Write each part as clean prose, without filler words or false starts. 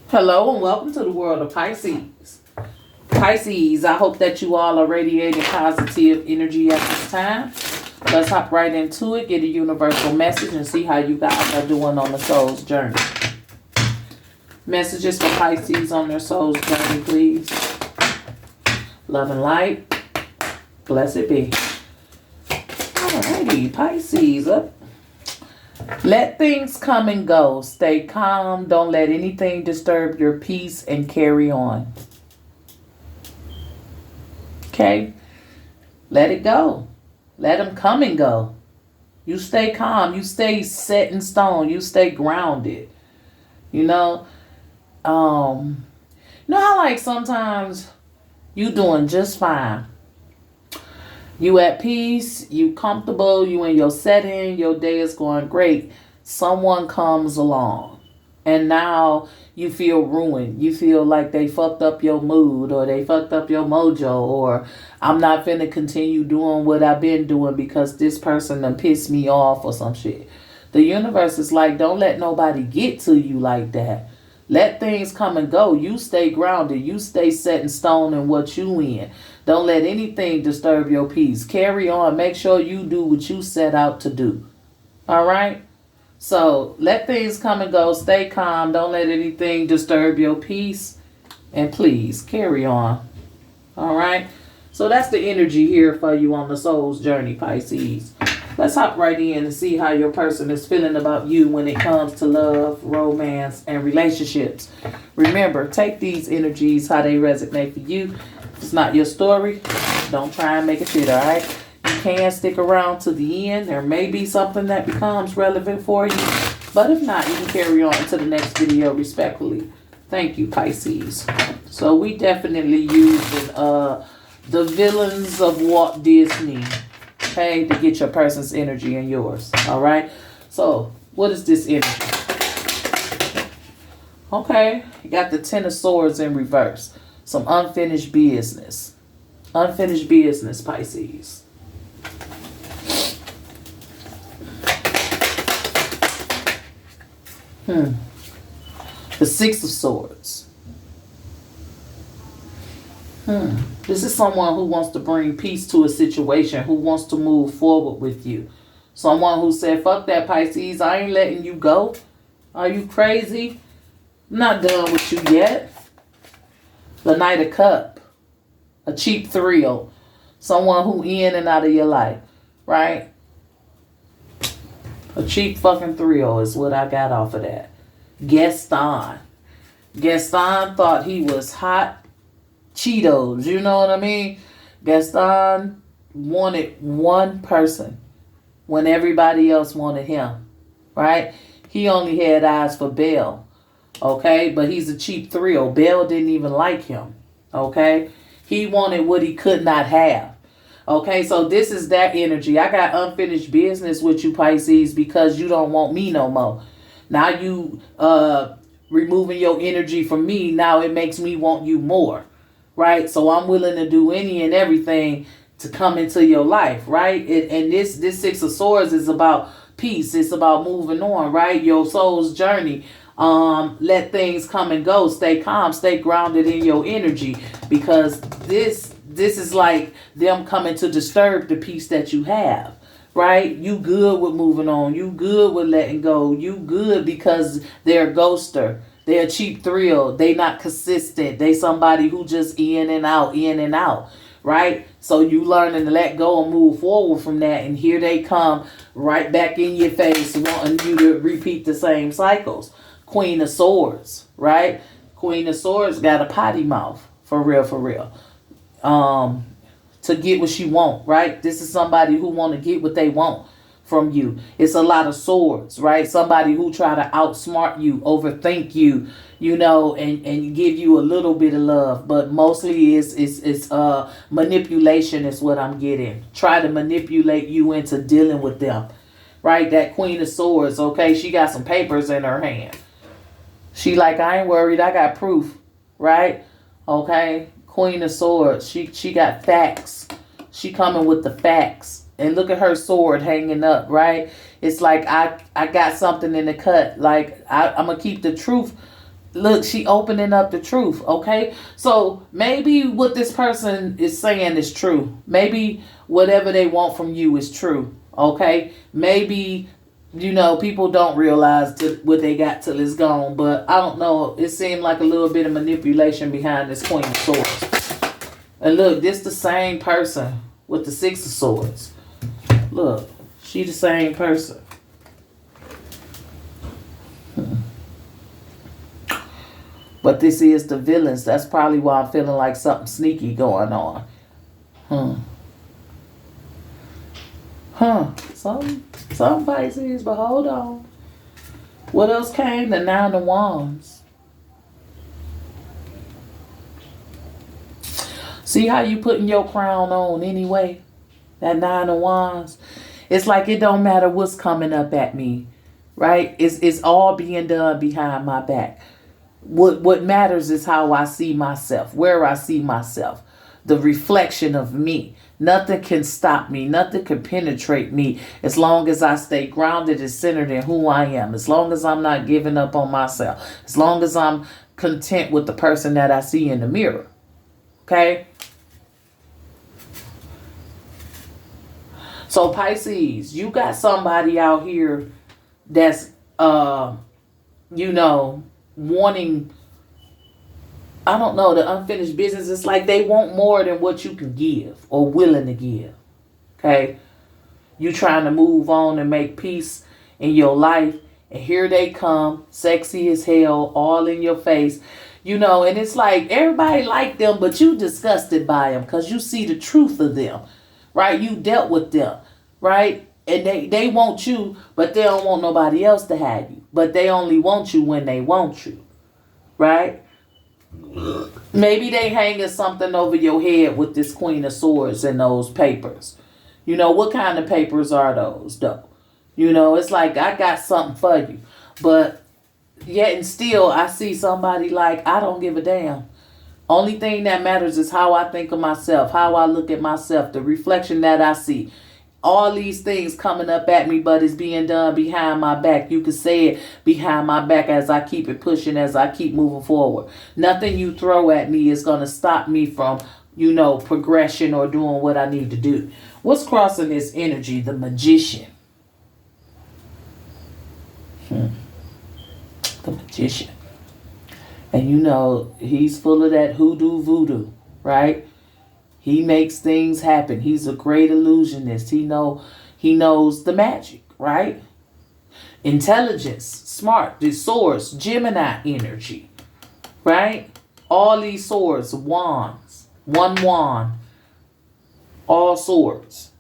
Hello and welcome to the world of Pisces. Pisces, I hope that you all are radiating positive energy at this time. Let's hop right into it, get a universal message, and see how you guys are doing on the soul's journey. Messages for Pisces on their soul's journey, please. Love and light. Blessed be. Alrighty, Pisces, up. Let things come and go. Stay calm. Don't let anything disturb your peace and carry on. Okay? Let it go. Let them come and go. You stay calm. You stay set in stone. You stay grounded. You know? You know how like sometimes you doing just fine. You at peace, you comfortable, you in your setting, your day is going great. Someone comes along and now you feel ruined. You feel like they fucked up your mood or they fucked up your mojo, or I'm not finna continue doing what I've been doing because this person done pissed me off or some shit. The universe is like, don't let nobody get to you like that. Let things come and go. You stay grounded. You stay set in stone in what you in. Don't let anything disturb your peace. Carry on. Make sure you do what you set out to do. All right? So let things come and go. Stay calm. Don't let anything disturb your peace. And please carry on. All right? So that's the energy here for you on the soul's journey, Pisces. Let's hop right in and see how your person is feeling about you when it comes to love, romance, and relationships. Remember, take these energies how they resonate for you. If it's not your story, don't try and make it fit, all right? You can stick around to the end. There may be something that becomes relevant for you. But if not, you can carry on to the next video respectfully. Thank you, Pisces. So we definitely using the villains of Walt Disney. Okay, to get your person's energy and yours. All right. So, what is this energy? Okay, you got the Ten of Swords in reverse. Some unfinished business. Unfinished business, Pisces. The Six of Swords. This is someone who wants to bring peace to a situation, who wants to move forward with you. Someone who said, fuck that, Pisces, I ain't letting you go. Are you crazy? I'm not done with you yet. The Knight of Cups. A cheap thrill. Someone who in and out of your life. Right? A cheap fucking thrill is what I got off of that. Gaston. Gaston thought he was hot Cheetos, you know what I mean? Gaston wanted one person when everybody else wanted him, right? He only had eyes for Belle, okay? But he's a cheap thrill. Belle didn't even like him, okay? He wanted what he could not have, okay? So this is that energy. I got unfinished business with you, Pisces, because you don't want me no more. Now you removing your energy from me, now it makes me want you more. Right? So I'm willing to do any and everything to come into your life, right? And this Six of Swords is about peace. It's about moving on, right? Your soul's journey. Let things come and go. Stay calm. Stay grounded in your energy, because this is like them coming to disturb the peace that you have. Right? You good with moving on. You good with letting go. You good because they're a ghoster. They're a cheap thrill. They not consistent. They somebody who just in and out, right? So you learning to let go and move forward from that. And here they come right back in your face wanting you to repeat the same cycles. Queen of Swords, right? Queen of Swords got a potty mouth. For real, for real. To get what she want, right? This is somebody who want to get what they want from you. It's a lot of swords, right? Somebody who try to outsmart you, overthink you, you know, and give you a little bit of love, but mostly it's manipulation is what I'm getting. Try to manipulate you into dealing with them, right? That Queen of Swords, okay? She got some papers in her hand. She like, I ain't worried, I got proof, right? Okay? Queen of Swords, she got facts. She coming with the facts. And look at her sword hanging up, right? It's like I got something in the cut. Like I'm gonna keep the truth Look, she opening up the truth, okay? So maybe what this person is saying is true. Maybe whatever they want from you is true, okay? Maybe, people don't realize what they got till it's gone, but I don't know. It seemed like a little bit of manipulation behind this Queen of Swords. And look, this the same person with the Six of Swords. Look, she the same person. But this is the villains. That's probably why I'm feeling like something sneaky going on. Some Pisces, but hold on. What else came? The Nine of Wands. See how you putting your crown on anyway? That Nine of Wands. It's like it don't matter what's coming up at me, right? It's all being done behind my back. What matters is how I see myself, where I see myself, the reflection of me. Nothing can stop me. Nothing can penetrate me as long as I stay grounded and centered in who I am. As long as I'm not giving up on myself. As long as I'm content with the person that I see in the mirror. Okay? So Pisces, you got somebody out here that's, wanting, I don't know, the unfinished business. It's like they want more than what you can give or willing to give. Okay? You trying to move on and make peace in your life. And here they come, sexy as hell, all in your face. And it's like everybody like them, but you disgusted by them because you see the truth of them. Right? You dealt with them. Right? And they want you, but they don't want nobody else to have you. But they only want you when they want you. Right? Maybe they hanging something over your head with this Queen of Swords and those papers. What kind of papers are those, though? It's like, I got something for you. But yet and still, I see somebody like, I don't give a damn. Only thing that matters is how I think of myself, how I look at myself, the reflection that I see. All these things coming up at me, but it's being done behind my back. You could say it behind my back as I keep it pushing, as I keep moving forward. Nothing you throw at me is going to stop me from, progression or doing what I need to do. What's crossing this energy? The Magician. The Magician. And he's full of that hoodoo voodoo, right? He makes things happen. He's a great illusionist. He knows the magic, right? Intelligence, smart, the swords, Gemini energy, right? All these swords, wands, one wand, all swords.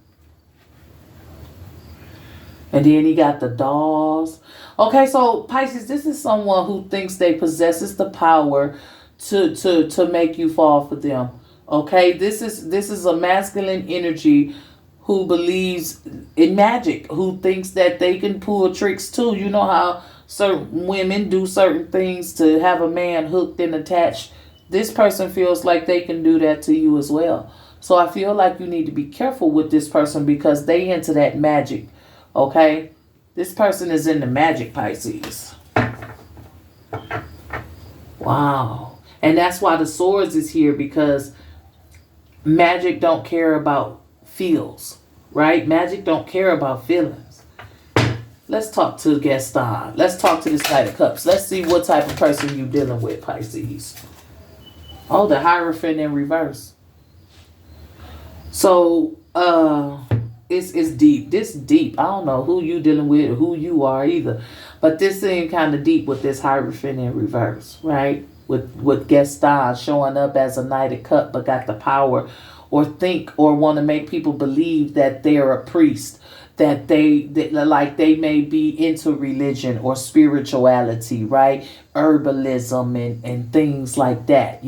And then he got the dolls. Okay, so Pisces, this is someone who thinks they possesses the power to make you fall for them. Okay, this is a masculine energy who believes in magic, who thinks that they can pull tricks too. You know how certain women do certain things to have a man hooked and attached. This person feels like they can do that to you as well. So I feel like you need to be careful with this person because they into that magic. Okay, this person is into magic, Pisces. Wow. And that's why the swords is here, because magic don't care about feels, right? Magic don't care about feelings. Let's talk to Gaston. Let's talk to this Knight of Cups. Let's see what type of person you dealing with, Pisces. Oh, the Hierophant in reverse. So, it's deep. This deep. I don't know who you dealing with or who you are either. But this thing kind of deep with this Hierophant in reverse, right? With Gaston showing up as a Knight of Cups, but got the power or think or want to make people believe that they're a priest, that they may be into religion or spirituality, right? Herbalism and things like that,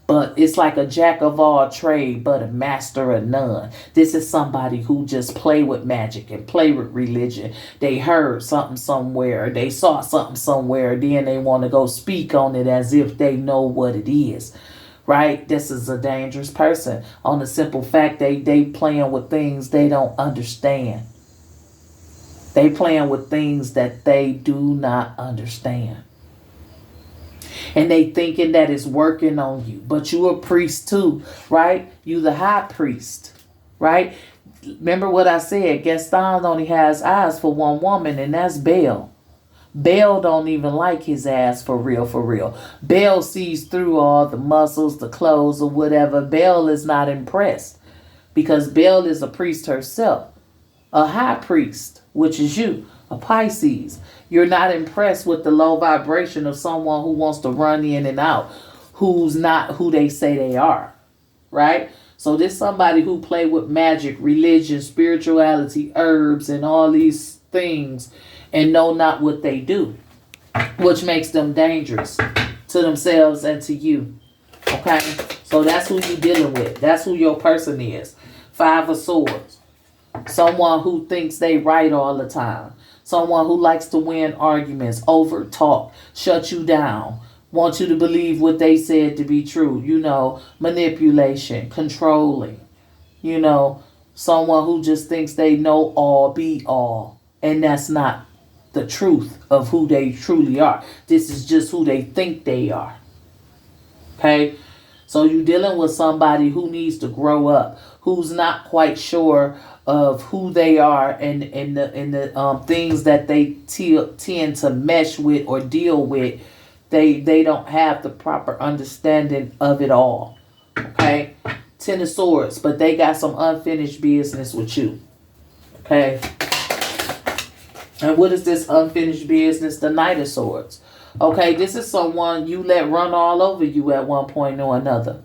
But it's like a jack of all trade, but a master of none. This is somebody who just play with magic and play with religion. They heard something somewhere. They saw something somewhere. Then they want to go speak on it as if they know what it is. Right? This is a dangerous person. On the simple fact they playing with things they don't understand. They playing with things that they do not understand. And they thinking that it's working on you. But you a priest too, right? You the high priest, right? Remember what I said, Gaston only has eyes for one woman, and that's Baal. Baal don't even like his ass for real, for real. Baal sees through all the muscles, the clothes, or whatever. Baal is not impressed because Baal is a priest herself, a high priest, which is you, a Pisces. You're not impressed with the low vibration of someone who wants to run in and out, who's not who they say they are, right? So this somebody who play with magic, religion, spirituality, herbs, and all these things and know not what they do, which makes them dangerous to themselves and to you. Okay? So that's who you're dealing with. That's who your person is. Five of Swords. Someone who thinks they right all the time. Someone who likes to win arguments, over talk, shut you down, want you to believe what they said to be true. You know, manipulation, controlling. You know, someone who just thinks they know all, be all. And that's not the truth of who they truly are. This is just who they think they are. Okay? So you're dealing with somebody who needs to grow up, who's not quite sure of who they are and the things that they tend to mesh with or deal with. They don't have the proper understanding of it all. Okay? Ten of Swords, but they got some unfinished business with you. Okay? And what is this unfinished business? The Knight of Swords. Okay, this is someone you let run all over you at one point or another.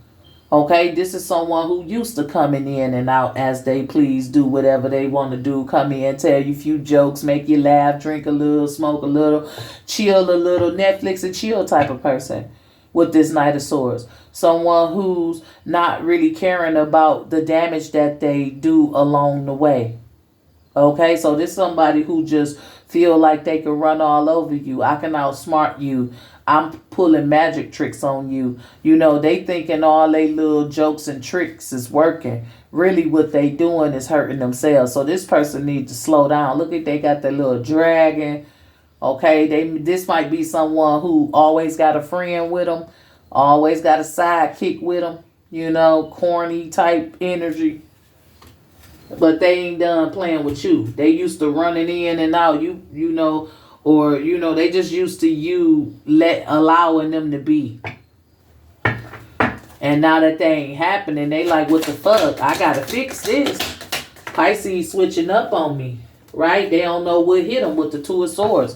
Okay, this is someone who used to coming in and out as they please, do whatever they want to do, come in, tell you a few jokes, make you laugh, drink a little, smoke a little, chill a little, Netflix and chill type of person with this Knight of Swords. Someone who's not really caring about the damage that they do along the way. Okay, so this is somebody who just feel like they can run all over you. I can outsmart you. I'm pulling magic tricks on you. You know, they thinking all they little jokes and tricks is working. Really what they doing is hurting themselves. So this person needs to slow down. Look at, they got their little dragon. Okay, this might be someone who always got a friend with them. Always got a sidekick with them. You know, corny type energy. But they ain't done playing with you. They used to running in and out. You know, or you know, they just used to you allowing them to be. And now that they ain't happening, they like, what the fuck? I gotta fix this. Pisces switching up on me, right? They don't know what hit them with the Two of Swords.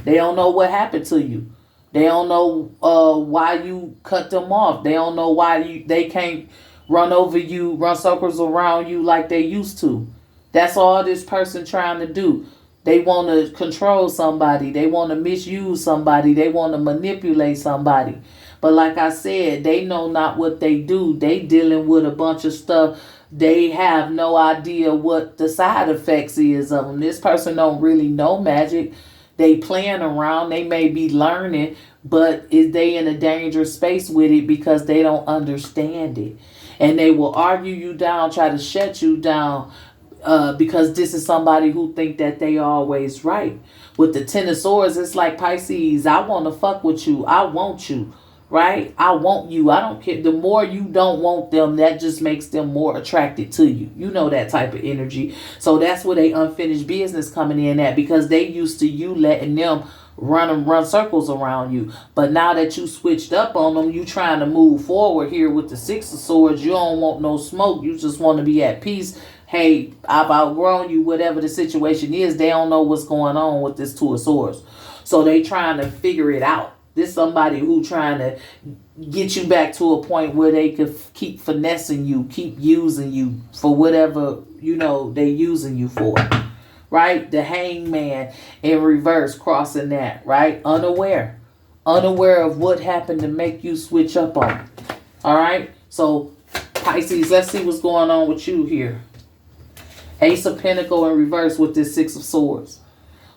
They don't know what happened to you. They don't know why you cut them off. They don't know why they can't run over you, run circles around you like they used to. That's all this person trying to do. They want to control somebody. They want to misuse somebody. They want to manipulate somebody. But like I said, they know not what they do. They dealing with a bunch of stuff. They have no idea what the side effects is of them. This person don't really know magic. They playing around. They may be learning, but is they in a dangerous space with it because they don't understand it. And they will argue you down, try to shut you down because this is somebody who think that they always right. With the Ten of Swords, it's like, Pisces, I want to fuck with you. I want you, right? I want you. I don't care. The more you don't want them, that just makes them more attracted to you. You know that type of energy. So that's where they unfinished business coming in at, because they used to you letting them run circles around you. But now that you switched up on them, you trying to move forward here with the Six of Swords. You don't want no smoke. You just want to be at peace. Hey, I've outgrown you, whatever the situation is. They don't know what's going on with this Two of Swords. So they trying to figure it out. This somebody who trying to get you back to a point where they could keep finessing you, keep using you for whatever, you know, they using you for. Right? The Hangman in reverse, crossing that, right? Unaware of what happened to make you switch up on it. All right? So, Pisces, let's see what's going on with you here. Ace of Pentacle in reverse with this Six of Swords.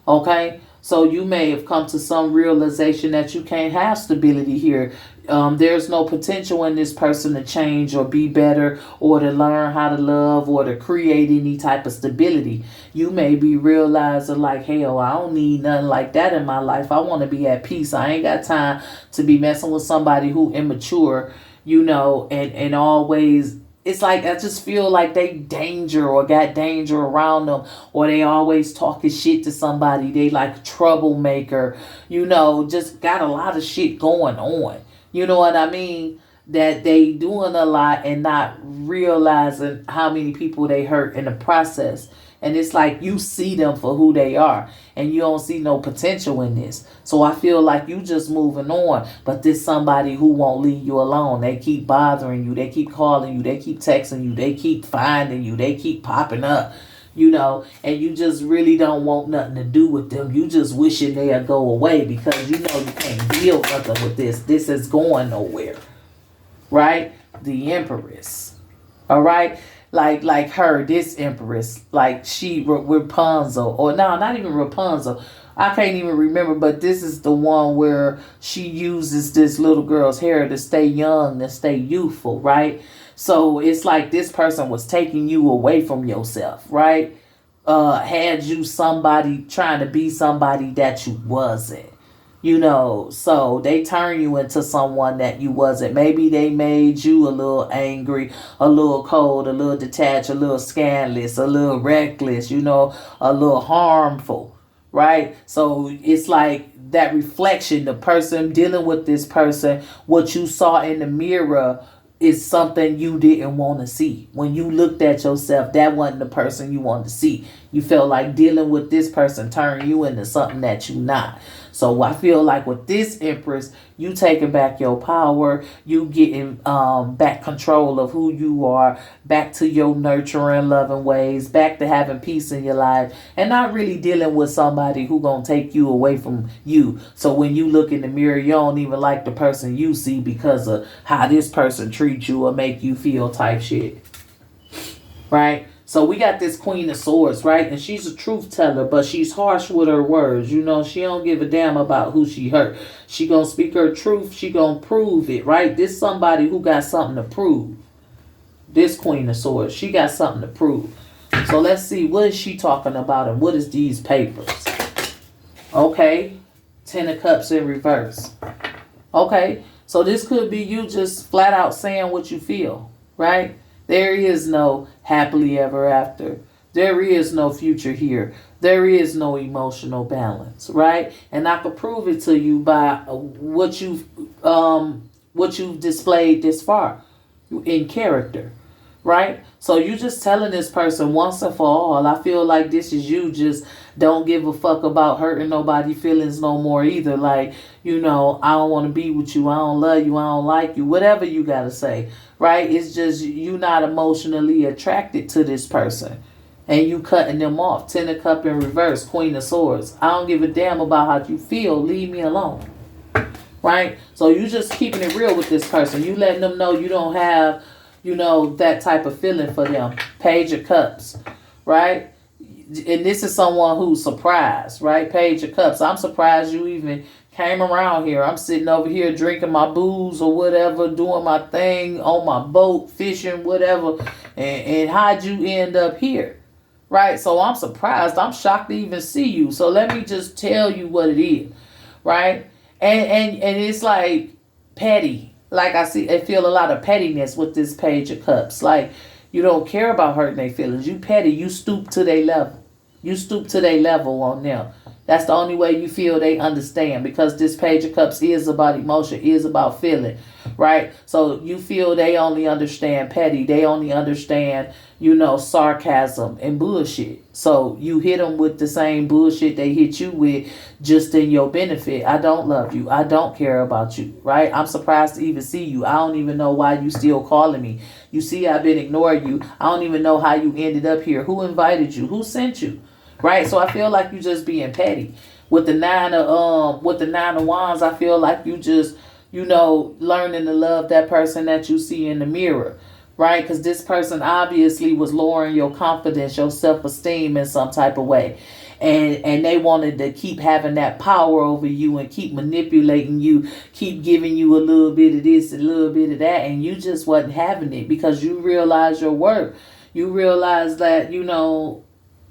Okay? So you may have come to some realization that you can't have stability here. There's no potential in this person to change or be better or to learn how to love or to create any type of stability. You may be realizing like, hell, I don't need nothing like that in my life. I want to be at peace. I ain't got time to be messing with somebody who immature, and always it's like I just feel like they danger or got danger around them, or they always talking shit to somebody. They like troublemaker, just got a lot of shit going on. You know what I mean? That they doing a lot and not realizing how many people they hurt in the process. And it's like you see them for who they are and you don't see no potential in this. So I feel like you just moving on. But this somebody who won't leave you alone. They keep bothering you. They keep calling you. They keep texting you. They keep finding you. They keep popping up. And you just really don't want nothing to do with them. You just wishing they'll go away because you can't deal nothing with this. This is going nowhere. Right? The Empress. All right? Like her, this Empress, like she Rapunzel, or no, not even Rapunzel. I can't even remember, but this is the one where she uses this little girl's hair to stay young, to stay youthful, right? So it's like this person was taking you away from yourself, right? Had you somebody trying to be somebody that you wasn't. So they turn you into someone that you wasn't. Maybe they made you a little angry, a little cold, a little detached, a little scandalous, a little reckless, a little harmful, right? So it's like that reflection, the person dealing with this person, what you saw in the mirror is something you didn't want to see. When you looked at yourself, that wasn't the person you wanted to see. You felt like dealing with this person turned you into something that you not. So I feel like with this Empress, you taking back your power, you getting back control of who you are, back to your nurturing, loving ways, back to having peace in your life, and not really dealing with somebody who gonna take you away from you. So when you look in the mirror, you don't even like the person you see because of how this person treats you or make you feel type shit. Right? So we got this Queen of Swords, right? And she's a truth teller, but she's harsh with her words. She don't give a damn about who she hurt. She gonna speak her truth. She gonna prove it, right? This somebody who got something to prove. This Queen of Swords, she got something to prove. So let's see, what is she talking about and what is these papers? Okay, Ten of Cups in reverse. Okay, so this could be you just flat out saying what you feel, right? There is no happily ever after. There is no future here. There is no emotional balance, right? And I could prove it to you by what you've displayed this far in character, right? So you just telling this person once and for all. I feel like this is you just don't give a fuck about hurting nobody's feelings no more either. Like, I don't want to be with you. I don't love you. I don't like you. Whatever you got to say, right? It's just you not emotionally attracted to this person. And you cutting them off. Ten of Cups in reverse. Queen of Swords. I don't give a damn about how you feel. Leave me alone. Right? So you just keeping it real with this person. You letting them know you don't have, that type of feeling for them. Page of Cups. Right? And this is someone who's surprised, right? Page of Cups. I'm surprised you even came around here. I'm sitting over here drinking my booze or whatever, doing my thing on my boat, fishing, whatever. And how'd you end up here? Right? So I'm surprised. I'm shocked to even see you. So let me just tell you what it is. Right? And it's like petty. Like I feel a lot of pettiness with this Page of Cups. Like you don't care about hurting their feelings. You petty. You stoop to their level. You stoop to their level on them. That's the only way you feel they understand, because this Page of Cups is about emotion, is about feeling, right? So you feel they only understand petty. They only understand, sarcasm and bullshit. So you hit them with the same bullshit they hit you with just in your benefit. I don't love you. I don't care about you, right? I'm surprised to even see you. I don't even know why you still calling me. You see, I've been ignoring you. I don't even know how you ended up here. Who invited you? Who sent you? Right? So I feel like you just being petty. With the nine of wands, I feel like you just, learning to love that person that you see in the mirror. Right? Because this person obviously was lowering your confidence, your self-esteem in some type of way. and they wanted to keep having that power over you and keep manipulating you, keep giving you a little bit of this, a little bit of that, and you just wasn't having it because you realize your worth. You realize that,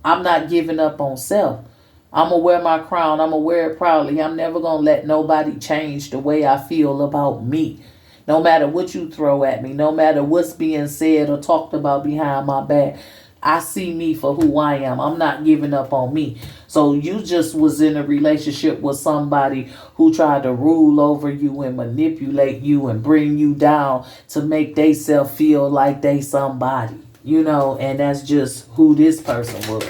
I'm not giving up on self. I'm going to wear my crown. I'm going to wear it proudly. I'm never going to let nobody change the way I feel about me. No matter what you throw at me, no matter what's being said or talked about behind my back, I see me for who I am. I'm not giving up on me. So you just was in a relationship with somebody who tried to rule over you and manipulate you and bring you down to make they self feel like they somebody, and that's just who this person was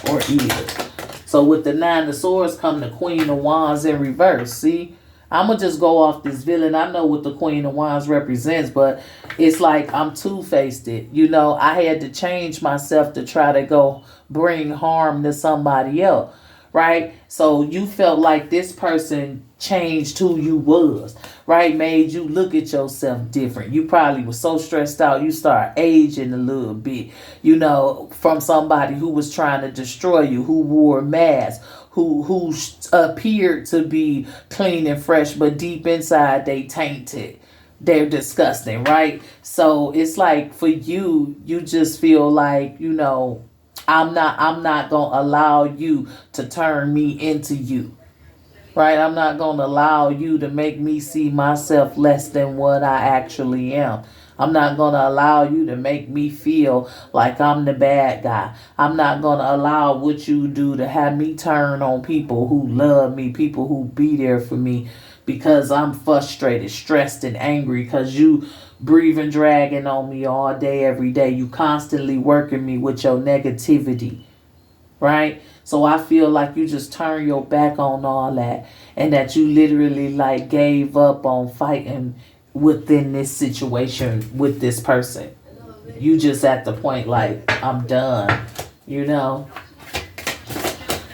or is. So with the 9 of Swords come the Queen of Wands in reverse. See? I'm going to just go off this villain. I know what the Queen of Wands represents, but it's like I'm two-faced it. I had to change myself to try to go bring harm to somebody else, right? So you felt like this person changed who you was, right? Made you look at yourself different. You probably was so stressed out, you start aging a little bit, from somebody who was trying to destroy you, who wore a mask, who appeared to be clean and fresh, but deep inside they tainted. They're disgusting, right? So it's like for you just feel like, I'm not gonna allow you to turn me into you. Right? I'm not gonna allow you to make me see myself less than what I actually am. I'm not going to allow you to make me feel like I'm the bad guy. I'm not going to allow what you do to have me turn on people who love me, people who be there for me, because I'm frustrated, stressed, and angry because you breathing, dragging on me all day, every day. You constantly working me with your negativity, right? So I feel like you just turn your back on all that and that you literally like gave up on fighting within this situation with this person. You just at the point like, I'm done,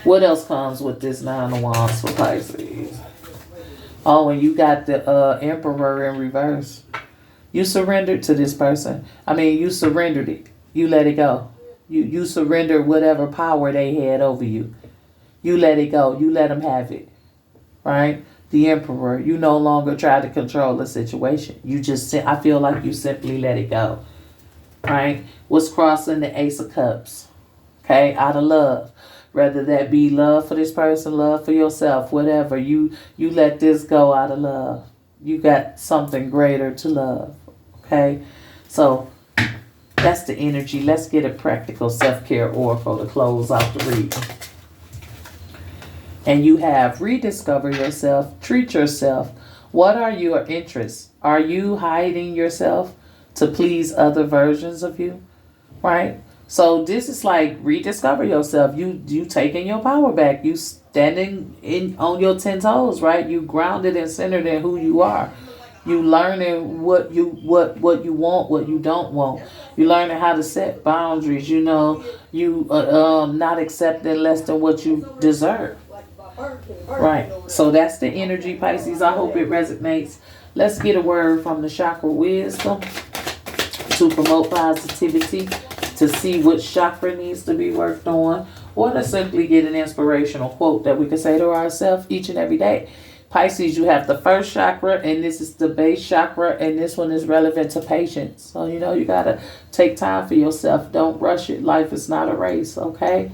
What else comes with this 9 of Wands for Pisces? Oh, and you got the Emperor in reverse. You surrendered to this person. You surrendered it. You let it go. You surrendered whatever power they had over you. You let it go. You let them have it. Right? The Emperor. You no longer try to control the situation. I feel like you simply let it go. Right? What's crossing the Ace of Cups? Okay? Out of love. Whether that be love for this person, love for yourself, whatever. You let this go out of love. You got something greater to love. Okay? So, that's the energy. Let's get a practical self-care oracle to close out the reading. And you have rediscover yourself, treat yourself. What are your interests? Are you hiding yourself to please other versions of you? Right? So this is like rediscover yourself. You taking your power back. You standing on your 10 toes, right? You grounded and centered in who you are. You learning what you want, what you don't want. You learning how to set boundaries. You not accepting less than what you deserve. Right. So that's the energy, Pisces. I hope it resonates. Let's get a word from the chakra wisdom to promote positivity, to see what chakra needs to be worked on, or to simply get an inspirational quote that we can say to ourselves each and every day. Pisces, you have the first chakra, and this is the base chakra, and this one is relevant to patience. So, you got to take time for yourself. Don't rush it. Life is not a race, okay?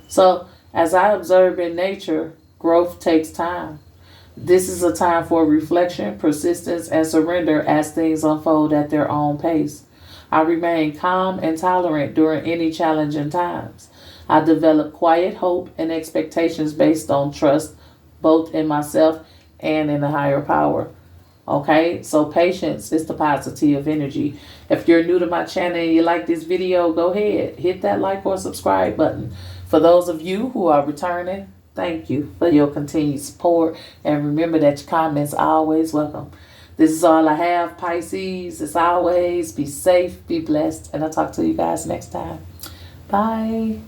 So, as I observe in nature, growth takes time. This is a time for reflection, persistence, and surrender as things unfold at their own pace. I remain calm and tolerant during any challenging times. I develop quiet hope and expectations based on trust, both in myself and in a higher power. Okay, so patience is the positive energy. If you're new to my channel and you like this video, go ahead, hit that like or subscribe button. For those of you who are returning, thank you for your continued support. And remember that your comments are always welcome. This is all I have, Pisces. As always, be safe, be blessed, and I'll talk to you guys next time. Bye.